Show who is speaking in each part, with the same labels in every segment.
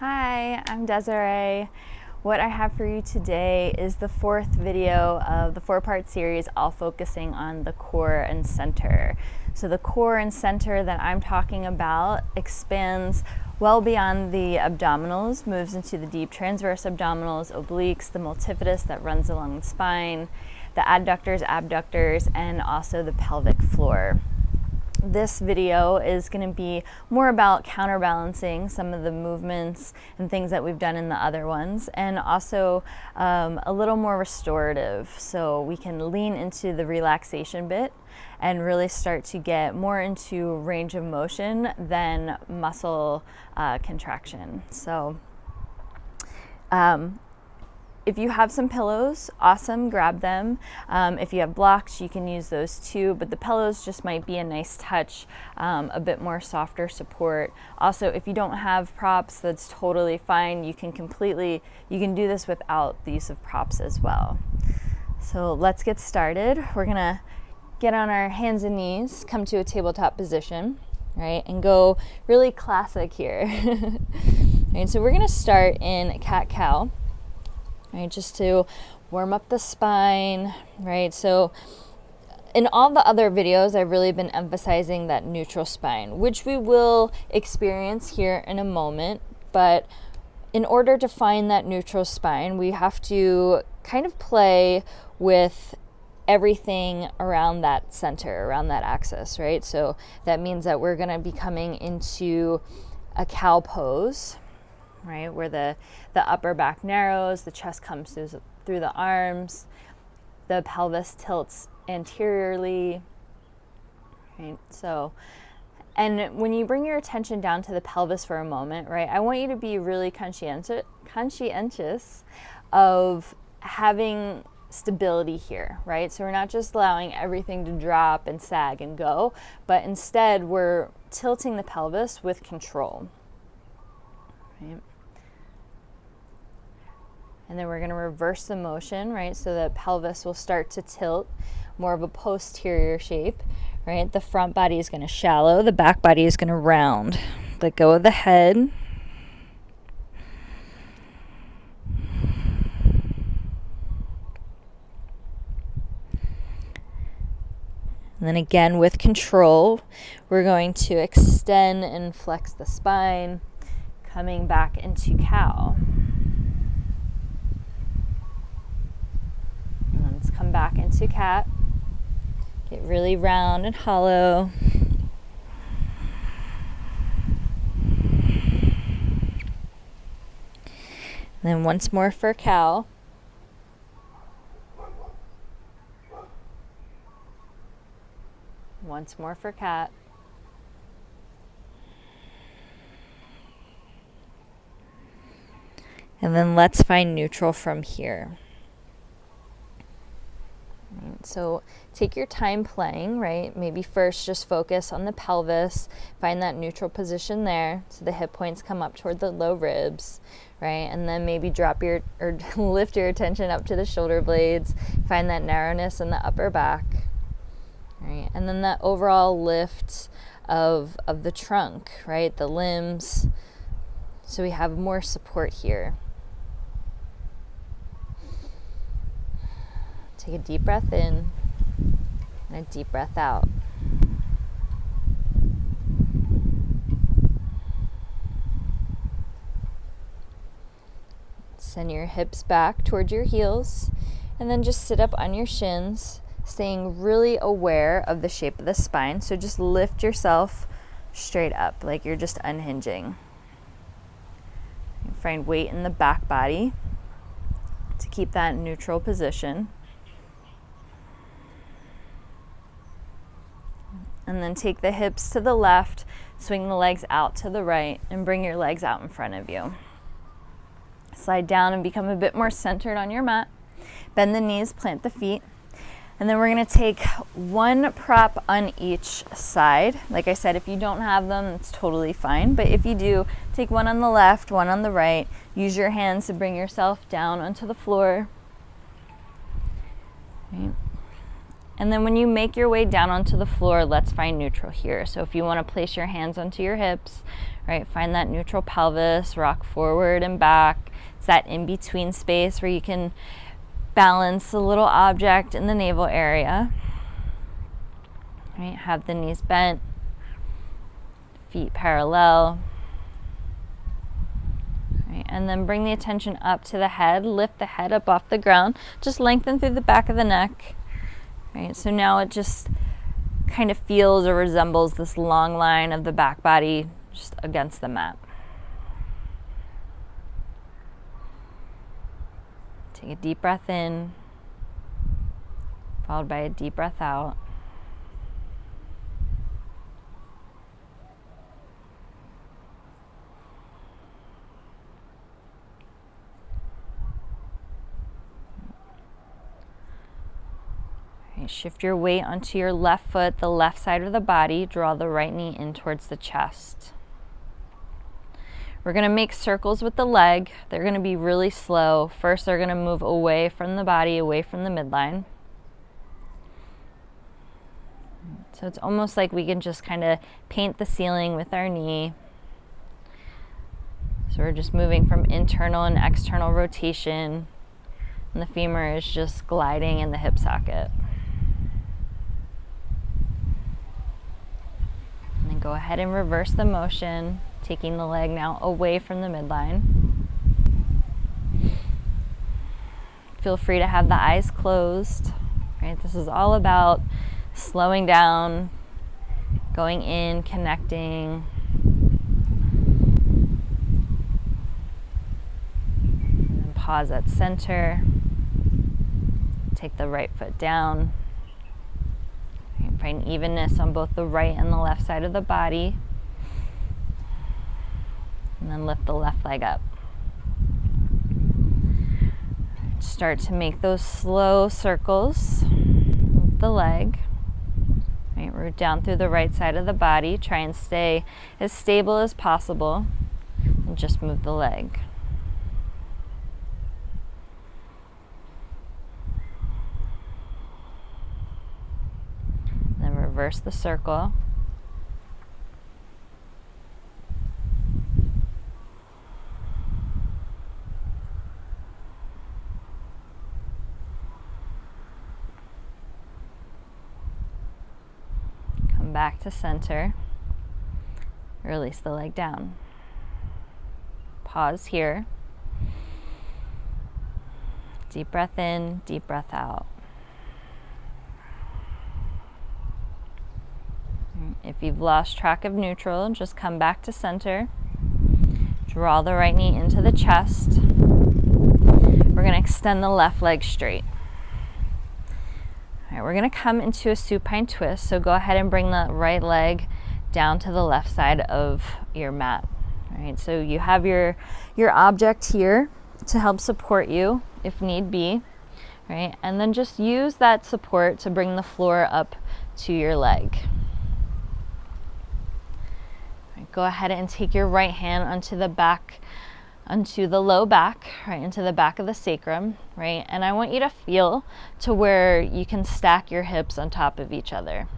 Speaker 1: Hi, I'm Desiree. What I have for you today is the fourth video of the four-part series, all focusing on the core and center. So the core and center that I'm talking about expands well beyond the abdominals, moves into the deep transverse abdominals, obliques, the multifidus that runs along the spine, the adductors, abductors, and also the pelvic floor. This video is going to be more about counterbalancing some of the movements and things that we've done in the other ones, and also a little more restorative, so we can lean into the relaxation bit and really start to get more into range of motion than muscle contraction. So if you have some pillows, awesome, grab them. If you have blocks, you can use those too, but the pillows just might be a nice touch, a bit more softer support. Also, if you don't have props, that's totally fine. You can do this without the use of props as well. So let's get started. We're gonna get on our hands and knees, come to a tabletop position, right, and go really classic here. Right, so we're gonna start in cat-cow. Right, just to warm up the spine, right? So in all the other videos, I've really been emphasizing that neutral spine, which we will experience here in a moment. But in order to find that neutral spine, we have to kind of play with everything around that center, around that axis, right? So that means that we're gonna be coming into a cow pose, right, where the upper back narrows, the chest comes through the arms, the pelvis tilts anteriorly, right? So, and when you bring your attention down to the pelvis for a moment, right, I want you to be really conscientious of having stability here, right? So we're not just allowing everything to drop and sag and go, but instead we're tilting the pelvis with control, right? And then we're going to reverse the motion, right? So the pelvis will start to tilt, more of a posterior shape, right? The front body is going to shallow, the back body is going to round. Let go of the head. And then again, with control, we're going to extend and flex the spine, coming back into cow. Let's come back into cat. Get really round and hollow. And then once more for cow. Once more for cat. And then let's find neutral from here. So take your time playing, right? Maybe first just focus on the pelvis, find that neutral position there, so the hip points come up toward the low ribs, right? And then maybe lift your attention up to the shoulder blades, find that narrowness in the upper back, right? And then that overall lift of the trunk, right? The limbs, so we have more support here. Take a deep breath in and a deep breath out. Send your hips back towards your heels, and then just sit up on your shins, staying really aware of the shape of the spine. So just lift yourself straight up like you're just unhinging. Find weight in the back body to keep that neutral position. And then take the hips to the left, swing the legs out to the right, and bring your legs out in front of you. Slide down and become a bit more centered on your mat. Bend the knees, plant the feet. And then we're going to take one prop on each side. Like I said, if you don't have them, it's totally fine. But if you do, take one on the left, one on the right. Use your hands to bring yourself down onto the floor. Right. And then when you make your way down onto the floor, let's find neutral here. So if you want to place your hands onto your hips, right, find that neutral pelvis, rock forward and back. It's that in-between space where you can balance a little object in the navel area. Right, have the knees bent, feet parallel. Right, and then bring the attention up to the head, lift the head up off the ground, just lengthen through the back of the neck. Right, so now it just kind of feels or resembles this long line of the back body just against the mat. Take a deep breath in, followed by a deep breath out. Shift your weight onto your left foot, the left side of the body. Draw the right knee in towards the chest. We're going to make circles with the leg. They're going to be really slow. First, they're going to move away from the body, away from the midline. So it's almost like we can just kind of paint the ceiling with our knee. So we're just moving from internal and external rotation, and the femur is just gliding in the hip socket. And then go ahead and reverse the motion, taking the leg now away from the midline. Feel free to have the eyes closed. Right? This is all about slowing down, going in, connecting. And then pause at center. Take the right foot down. Find evenness on both the right and the left side of the body. And then lift the left leg up. Start to make those slow circles with the leg. Right, root down through the right side of the body. Try and stay as stable as possible. And just move the leg. Then reverse the circle. Come back to center. Release the leg down. Pause here. Deep breath in, deep breath out. If you've lost track of neutral, just come back to center. Draw the right knee into the chest. We're going to extend the left leg straight. All right, we're going to come into a supine twist, so go ahead and bring the right leg down to the left side of your mat. All right, so you have your object here to help support you if need be. Right, and then just use that support to bring the floor up to your leg. Go ahead and take your right hand onto the back, onto the low back, right into the back of the sacrum, right? And I want you to feel to where you can stack your hips on top of each other.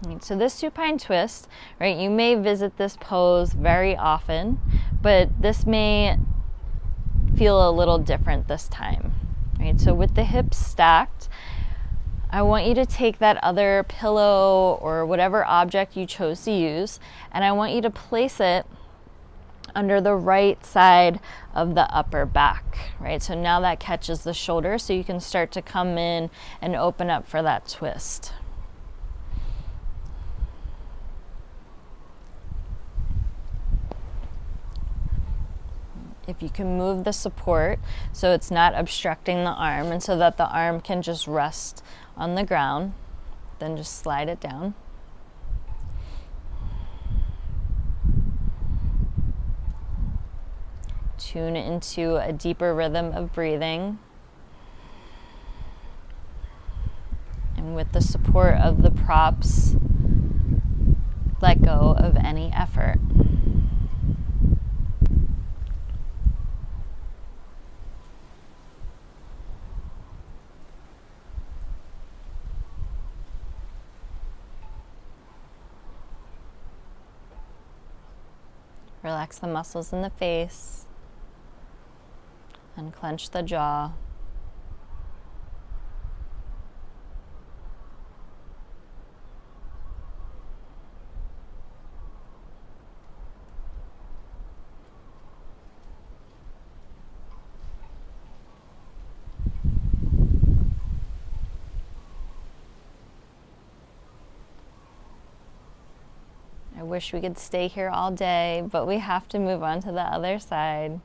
Speaker 1: Right, so this supine twist, right, you may visit this pose very often, but this may feel a little different this time, right? So with the hips stacked, I want you to take that other pillow or whatever object you chose to use, and I want you to place it under the right side of the upper back, right? So now that catches the shoulder, so you can start to come in and open up for that twist. If you can move the support so it's not obstructing the arm and so that the arm can just rest on the ground, then just slide it down. Tune into a deeper rhythm of breathing. And with the support of the props, let go of any effort. Relax the muscles in the face. Unclench the jaw. I wish we could stay here all day, but we have to move on to the other side.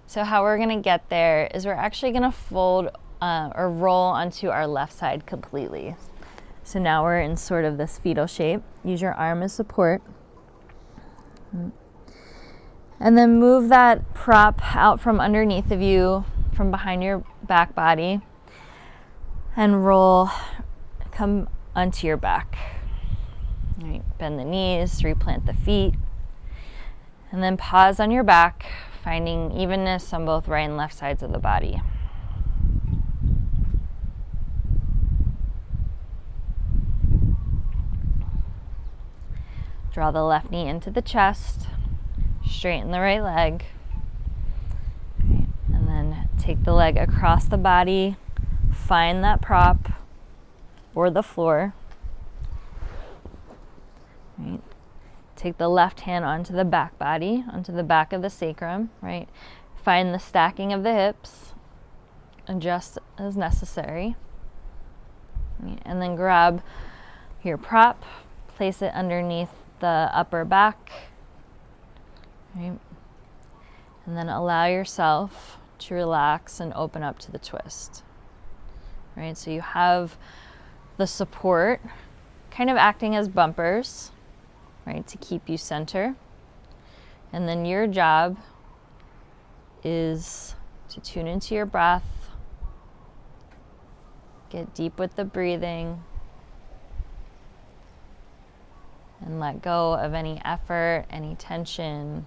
Speaker 1: So how we're gonna get there is we're actually gonna fold or roll onto our left side completely. So now we're in sort of this fetal shape. Use your arm as support. And then move that prop out from underneath of you, from behind your back body, and roll, come onto your back. All right, bend the knees, replant the feet, and then pause on your back, finding evenness on both right and left sides of the body. Draw the left knee into the chest, straighten the right leg, right, and then take the leg across the body, find that prop or the floor. Right. Take the left hand onto the back body, onto the back of the sacrum, right? Find the stacking of the hips, adjust as necessary. Right. And then grab your prop, place it underneath the upper back, right? And then allow yourself to relax and open up to the twist, right? So you have the support kind of acting as bumpers, right, to keep you center. And then your job is to tune into your breath, get deep with the breathing, and let go of any effort, any tension.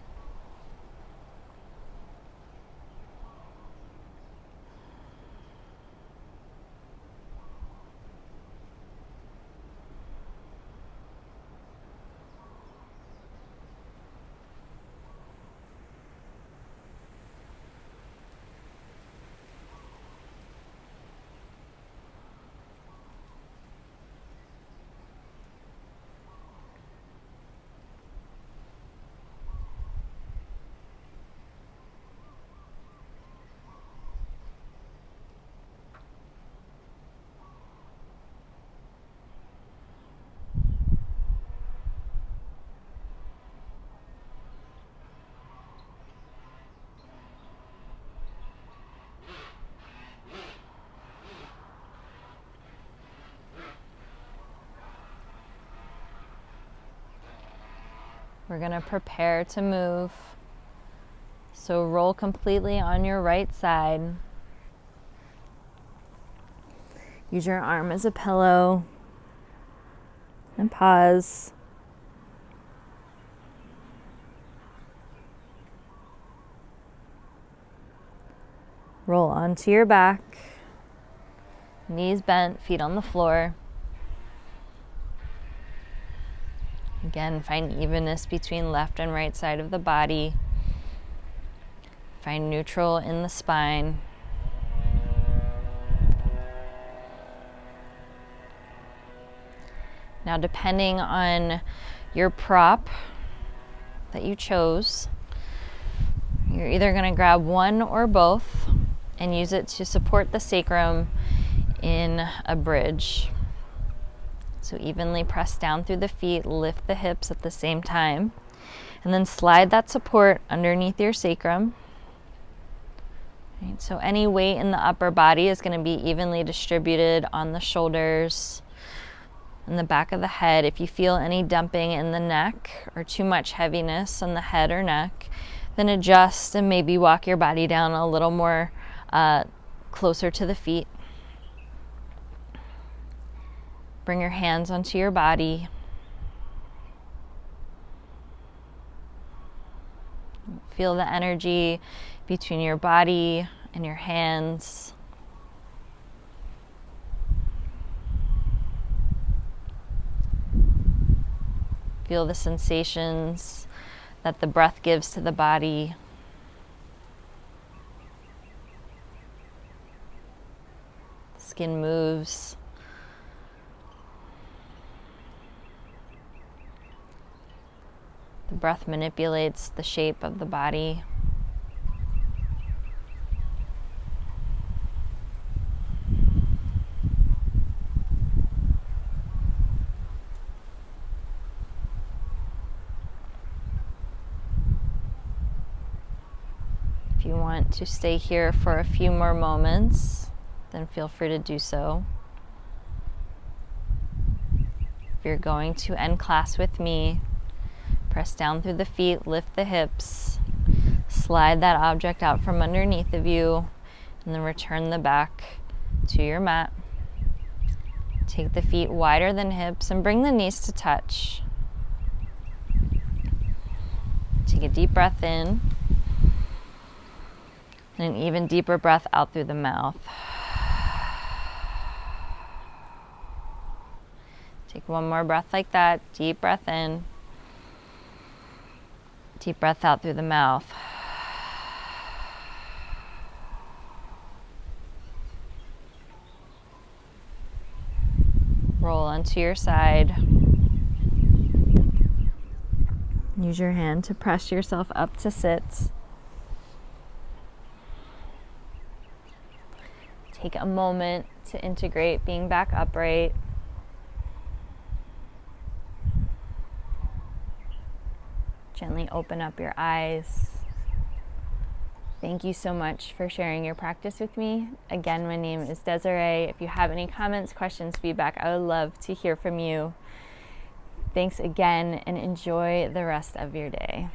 Speaker 1: We're going to prepare to move. So roll completely on your right side. Use your arm as a pillow and pause. Roll onto your back, knees bent, feet on the floor. Again, find evenness between left and right side of the body. Find neutral in the spine. Now, depending on your prop that you chose, you're either going to grab one or both and use it to support the sacrum in a bridge. So evenly press down through the feet, lift the hips at the same time, and then slide that support underneath your sacrum. Right, so any weight in the upper body is going to be evenly distributed on the shoulders and the back of the head. If you feel any dumping in the neck or too much heaviness on the head or neck, then adjust and maybe walk your body down a little more closer to the feet. Bring your hands onto your body. Feel the energy between your body and your hands. Feel the sensations that the breath gives to the body. Skin moves. The breath manipulates the shape of the body. If you want to stay here for a few more moments, then feel free to do so. If you're going to end class with me, press down through the feet, lift the hips, slide that object out from underneath of you, and then return the back to your mat. Take the feet wider than hips and bring the knees to touch. Take a deep breath in, and an even deeper breath out through the mouth. Take one more breath like that. Deep breath in. Deep breath out through the mouth. Roll onto your side. Use your hand to press yourself up to sit. Take a moment to integrate being back upright. Gently open up your eyes. Thank you so much for sharing your practice with me. Again, my name is Desiree. If you have any comments, questions, feedback, I would love to hear from you. Thanks again, and enjoy the rest of your day.